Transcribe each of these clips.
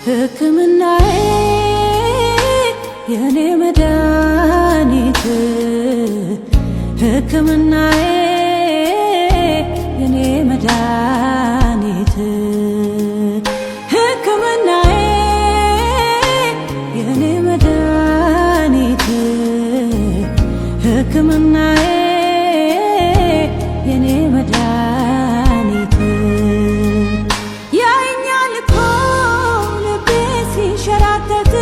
ሕክምናዬ የኔ መድኃኒት ሕክምናዬ የኔ መድኃኒት ሕክምናዬ የኔ መድኃኒት ሕክምናዬ የኔ መድኃኒት ያየኛል እኮ ልቤ ሲንሸራተት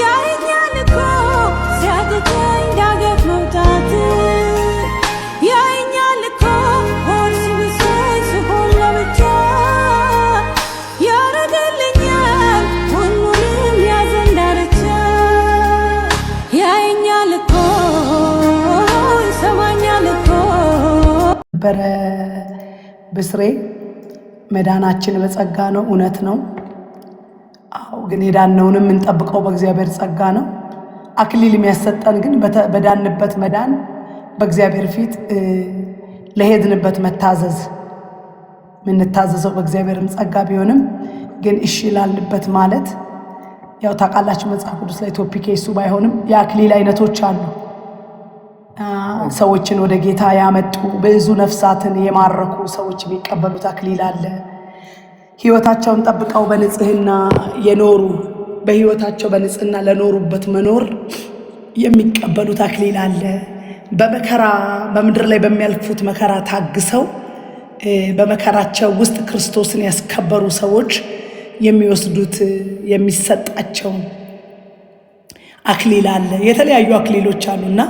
ያየኛል እኮ ሲያቅተኝ ዳገት መውጣት ያየኛል እኮ ሆድ ሲብሰኝ ስሆን ለብቻ ያረገልኛል ሁሉንም ያዘን ዳርቻ ያየኛል እኮ ይሰማኛል እኮ በረ ብስሬ መዳናችን በጸጋ ነው። እውነት ነው። አዎ፣ ግን የዳነውንም እንጠብቀው በእግዚአብሔር ጸጋ ነው። አክሊል የሚያሰጠን ግን በዳንበት መዳን በእግዚአብሔር ፊት ለሄድንበት መታዘዝ የምንታዘዘው በእግዚአብሔርም ጸጋ ቢሆንም ግን እሺ ላልንበት ማለት ያው ታውቃላችሁ መጽሐፍ ቅዱስ ላይ ቶፒክ እሱ ባይሆንም የአክሊል አይነቶች አሉ። ሰዎችን ወደ ጌታ ያመጡ ብዙ ነፍሳትን የማረኩ ሰዎች የሚቀበሉት አክሊል አለ። ሕይወታቸውን ጠብቀው በንጽህና የኖሩ በሕይወታቸው በንጽህና ለኖሩበት መኖር የሚቀበሉት አክሊል አለ። በመከራ በምድር ላይ በሚያልፉት መከራ ታግሰው በመከራቸው ውስጥ ክርስቶስን ያስከበሩ ሰዎች የሚወስዱት የሚሰጣቸው አክሊል አለ። የተለያዩ አክሊሎች አሉና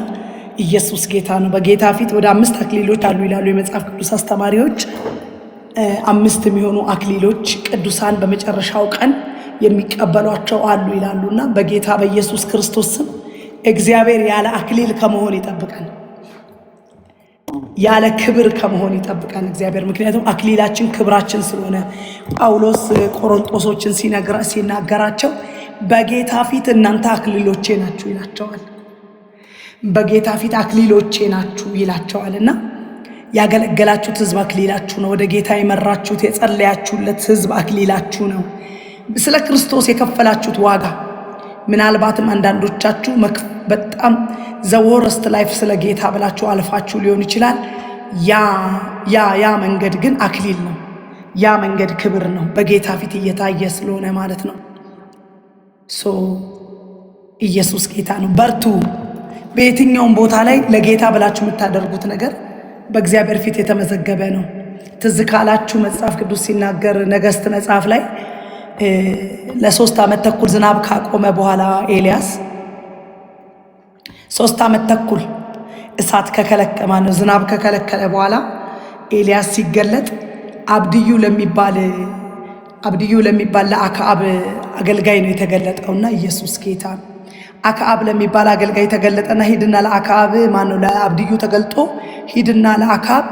ኢየሱስ ጌታ ነው። በጌታ ፊት ወደ 5 አክሊሎች አሉ ይላሉ የመጽሐፍ ቅዱስ አስተማሪዎች። 5 የሚሆኑ አክሊሎች ቅዱሳን በመጨረሻው ቀን የሚቀበሏቸው አሉ ይላሉና በጌታ በኢየሱስ ክርስቶስ ስም እግዚአብሔር ያለ አክሊል ከመሆን ይጠብቀን፣ ያለ ክብር ከመሆን ይጠብቀን እግዚአብሔር። ምክንያቱም አክሊላችን ክብራችን ስለሆነ ጳውሎስ ቆሮንቶሶችን ሲናገራቸው በጌታ ፊት እናንተ አክሊሎቼ ናችሁ ይላቸዋል። በጌታ ፊት አክሊሎቼ ናችሁ ይላቸዋልና ያገለገላችሁት ሕዝብ አክሊላችሁ ነው። ወደ ጌታ የመራችሁት የጸለያችሁለት ሕዝብ አክሊላችሁ ነው። ስለ ክርስቶስ የከፈላችሁት ዋጋ ምናልባትም አንዳንዶቻችሁ በጣም ዘወረስት ላይፍ ስለ ጌታ ብላችሁ አልፋችሁ ሊሆን ይችላል። ያ መንገድ ግን አክሊል ነው። ያ መንገድ ክብር ነው፣ በጌታ ፊት እየታየ ስለሆነ ማለት ነው። ኢየሱስ ጌታ ነው። በርቱ። በየትኛውም ቦታ ላይ ለጌታ ብላችሁ የምታደርጉት ነገር በእግዚአብሔር ፊት የተመዘገበ ነው። ትዝ ካላችሁ መጽሐፍ ቅዱስ ሲናገር ነገሥት መጽሐፍ ላይ ለ3 ዓመት ተኩል ዝናብ ካቆመ በኋላ ኤልያስ 3 ዓመት ተኩል እሳት ዝናብ ከከለከለ በኋላ ኤልያስ ሲገለጥ አብድዩ ለሚባል ለአክዓብ አገልጋይ ነው የተገለጠውና ኢየሱስ ጌታ ነው። አክዓብ ለሚባል አገልጋይ ተገለጠና ሂድና ለአክዓብ ለአብድዩ ተገልጦ ሂድና ለአክዓብ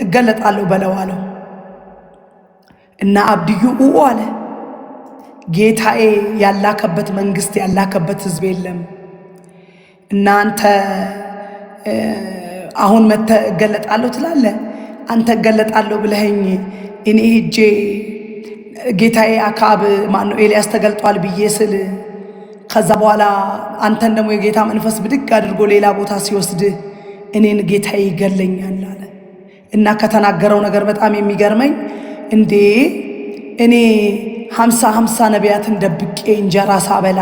እገለጣለሁ በለው አለው። እና አብድዩ አለ፣ ጌታዬ ያላከበት መንግስት ያላከበት ህዝብ የለም። እናንተ አሁን መተህ እገለጣለሁ ትላለህ። አንተ እገለጣለሁ ብለኸኝ እኔ ሄጄ ጌታዬ አክዓብ ኤልያስ ተገልጧል ብዬ ስል ከዛ በኋላ አንተን ደግሞ የጌታ መንፈስ ብድግ አድርጎ ሌላ ቦታ ሲወስድ እኔን ጌታዬ ይገለኛል አለ። እና ከተናገረው ነገር በጣም የሚገርመኝ እኔ 50 ነቢያትን ደብቄ እንጀራ ሳበላ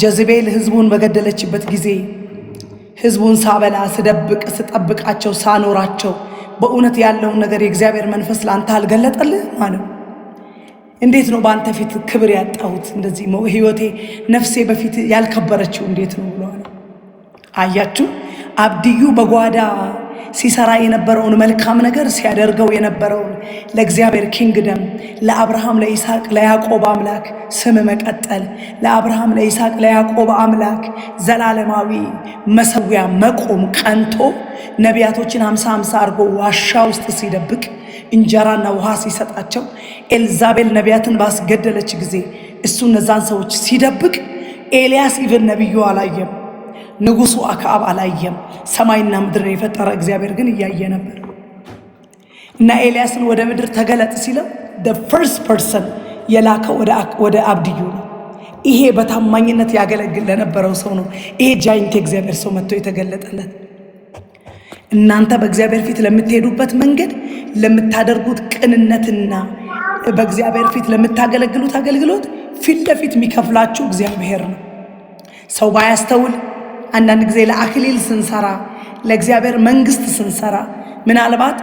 ጀዝቤል ህዝቡን በገደለችበት ጊዜ ህዝቡን ሳበላ ስጠብቃቸው ሳኖራቸው በእውነት ያለውን ነገር የእግዚአብሔር መንፈስ ለአንተ አልገለጠልህ ማለት እንዴት ነው በአንተ ፊት ክብር ያጣሁት? እንደዚህ ህይወቴ ነፍሴ በፊት ያልከበረችው እንዴት ነው ብሏል። አያችሁ፣ አብድዩ በጓዳ ሲሰራ የነበረውን መልካም ነገር ሲያደርገው የነበረውን ለእግዚአብሔር ኪንግደም ለአብርሃም ለይስሐቅ ለያዕቆብ አምላክ ስም መቀጠል ለአብርሃም ለይስሐቅ ለያዕቆብ አምላክ ዘላለማዊ መሰዊያ መቆም ቀንቶ ነቢያቶችን 50 አድርጎ ዋሻ ውስጥ ሲደብቅ እንጀራና ውሃ ሲሰጣቸው ኤልዛቤል ነቢያትን ባስገደለች ጊዜ እሱ እነዛን ሰዎች ሲደብቅ ኤልያስ ኢቭን ነቢዩ አላየም። ንጉሱ አክዓብ አላየም። ሰማይና ምድር የፈጠረ እግዚአብሔር ግን እያየ ነበር። እና ኤልያስን ወደ ምድር ተገለጥ ሲለው the first person የላከው ወደ አብድዩ ነው። ይሄ በታማኝነት ያገለግል ለነበረው ሰው ነው ይሄ ጃይንት የእግዚአብሔር ሰው መጥቶ የተገለጠለት። እናንተ በእግዚአብሔር ፊት ለምትሄዱበት መንገድ፣ ለምታደርጉት ቅንነትና በእግዚአብሔር ፊት ለምታገለግሉት አገልግሎት ፊት ለፊት የሚከፍላችሁ እግዚአብሔር ነው። ሰው ባያስተውል አንዳንድ ጊዜ ለአክሊል ስንሰራ፣ ለእግዚአብሔር መንግስት ስንሰራ ምናልባት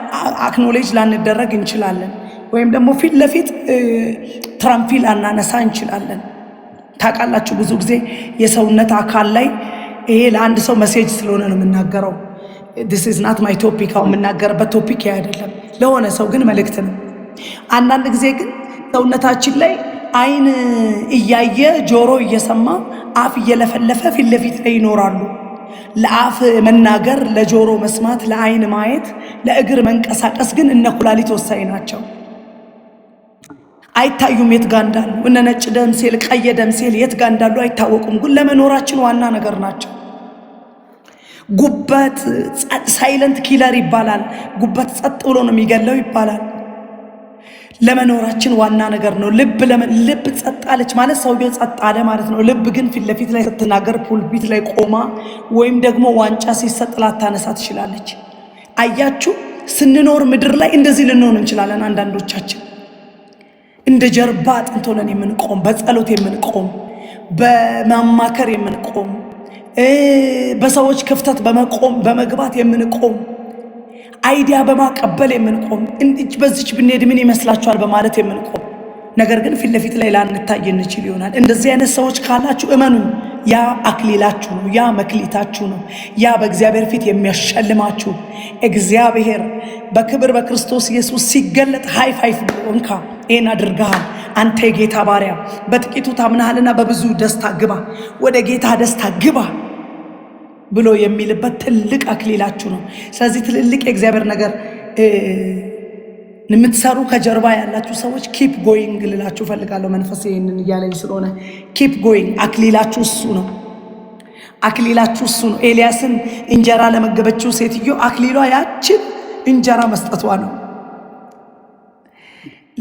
አክኖሌጅ ላንደረግ እንችላለን፣ ወይም ደግሞ ፊት ለፊት ትራምፒል አናነሳ እንችላለን። ታውቃላችሁ ብዙ ጊዜ የሰውነት አካል ላይ ይሄ ለአንድ ሰው መሴጅ ስለሆነ ነው የምናገረው። this is not my topic። አሁን የምናገርበት ቶፒክ አይደለም፣ ለሆነ ሰው ግን መልእክት ነው። አንዳንድ ጊዜ ግን ሰውነታችን ላይ አይን እያየ ጆሮ እየሰማ አፍ እየለፈለፈ ፊት ለፊት ላይ ይኖራሉ። ለአፍ መናገር፣ ለጆሮ መስማት፣ ለአይን ማየት፣ ለእግር መንቀሳቀስ ግን እነ ኩላሊት ወሳኝ ናቸው። አይታዩም የት ጋር እንዳሉ። እነ ነጭ ደም ሴል፣ ቀይ ደም ሴል የት ጋር እንዳሉ አይታወቁም፣ ግን ለመኖራችን ዋና ነገር ናቸው። ጉበት ሳይለንት ኪለር ይባላል። ጉበት ጸጥ ብሎ ነው የሚገለው ይባላል። ለመኖራችን ዋና ነገር ነው። ልብ ጸጥ አለች ማለት ሰውየው ጸጥ አለ ማለት ነው። ልብ ግን ፊት ለፊት ላይ ስትናገር ፑልፒት ላይ ቆማ ወይም ደግሞ ዋንጫ ሲሰጥ ላታነሳ ትችላለች። አያችሁ፣ ስንኖር ምድር ላይ እንደዚህ ልንሆን እንችላለን። አንዳንዶቻችን እንደ ጀርባ አጥንት ሆነን የምንቆም፣ በጸሎት የምንቆም፣ በማማከር የምንቆም፣ በሰዎች ክፍተት በመቆም በመግባት የምንቆም፣ አይዲያ በማቀበል የምንቆም፣ በዚች ብንሄድ ምን ይመስላችኋል በማለት የምንቆም፣ ነገር ግን ፊት ለፊት ላይ ላንታይ እንችል ይሆናል። እንደዚህ አይነት ሰዎች ካላችሁ እመኑ፣ ያ አክሊላችሁ ነው፣ ያ መክሊታችሁ ነው፣ ያ በእግዚአብሔር ፊት የሚያሸልማችሁ። እግዚአብሔር በክብር በክርስቶስ ኢየሱስ ሲገለጥ ሃይ ፋይፍ ብሎ እንካ ይህን አድርገሃል አንተ የጌታ ባሪያ፣ በጥቂቱ ታምናሃልና በብዙ ደስታ ግባ፣ ወደ ጌታ ደስታ ግባ ብሎ የሚልበት ትልቅ አክሊላችሁ ነው። ስለዚህ ትልልቅ የእግዚአብሔር ነገር የምትሰሩ ከጀርባ ያላችሁ ሰዎች ኪፕ ጎይንግ ልላችሁ ፈልጋለሁ። መንፈስ ይህንን እያለኝ ስለሆነ ኪፕ ጎይንግ። አክሊላችሁ እሱ ነው። አክሊላችሁ እሱ ነው። ኤልያስን እንጀራ ለመገበችው ሴትዮ አክሊሏ ያችን እንጀራ መስጠቷ ነው።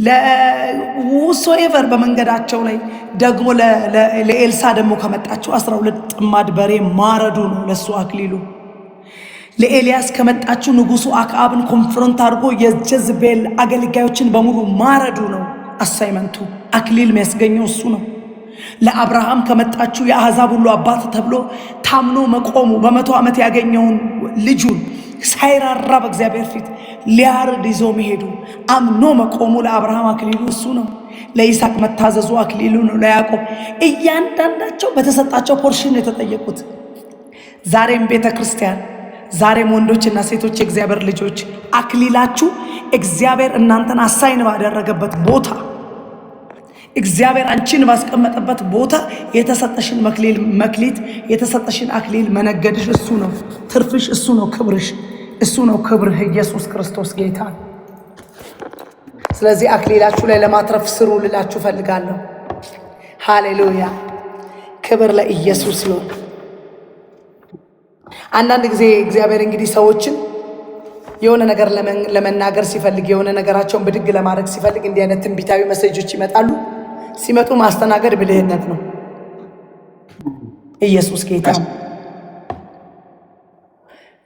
ለውሶኤቨር በመንገዳቸው ላይ ደግሞ ለኤልሳ ደግሞ ከመጣችው 12 ጥማድ በሬ ማረዱ ነው ለሱ አክሊሉ። ለኤልያስ ከመጣችው ንጉሱ አክዓብን ኮንፍሮንት አድርጎ የጀዝቤል አገልጋዮችን በሙሉ ማረዱ ነው አሳይመንቱ። አክሊል የሚያስገኘው እሱ ነው። ለአብርሃም ከመጣችው የአሕዛብ ሁሉ አባት ተብሎ ታምኖ መቆሙ፣ በ100 ዓመት ያገኘውን ልጁን ሳይራራ በእግዚአብሔር ፊት ሊያርድ ይዞ መሄዱ፣ አምኖ መቆሙ ለአብርሃም አክሊሉ እሱ ነው። ለይስሐቅ መታዘዙ አክሊሉ ነው። ለያዕቆብ እያንዳንዳቸው በተሰጣቸው ፖርሽን የተጠየቁት። ዛሬም ቤተ ክርስቲያን፣ ዛሬም ወንዶችና ሴቶች የእግዚአብሔር ልጆች አክሊላችሁ እግዚአብሔር እናንተን አሳይን ባደረገበት ቦታ፣ እግዚአብሔር አንቺን ባስቀመጠበት ቦታ የተሰጠሽን መክሊት የተሰጠሽን አክሊል መነገድሽ እሱ ነው። ትርፍሽ እሱ ነው። ክብርሽ እሱ ነው። ክብርህ ኢየሱስ ክርስቶስ ጌታ። ስለዚህ አክሊላችሁ ላይ ለማትረፍ ስሩ ልላችሁ ፈልጋለሁ። ሃሌሉያ! ክብር ለኢየሱስ ይሁን። አንዳንድ ጊዜ እግዚአብሔር እንግዲህ ሰዎችን የሆነ ነገር ለመናገር ሲፈልግ፣ የሆነ ነገራቸውን ብድግ ለማድረግ ሲፈልግ እንዲህ አይነት ትንቢታዊ መሴጆች ይመጣሉ። ሲመጡ ማስተናገድ ብልህነት ነው። ኢየሱስ ጌታ።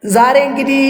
ዛሬ እንግዲህ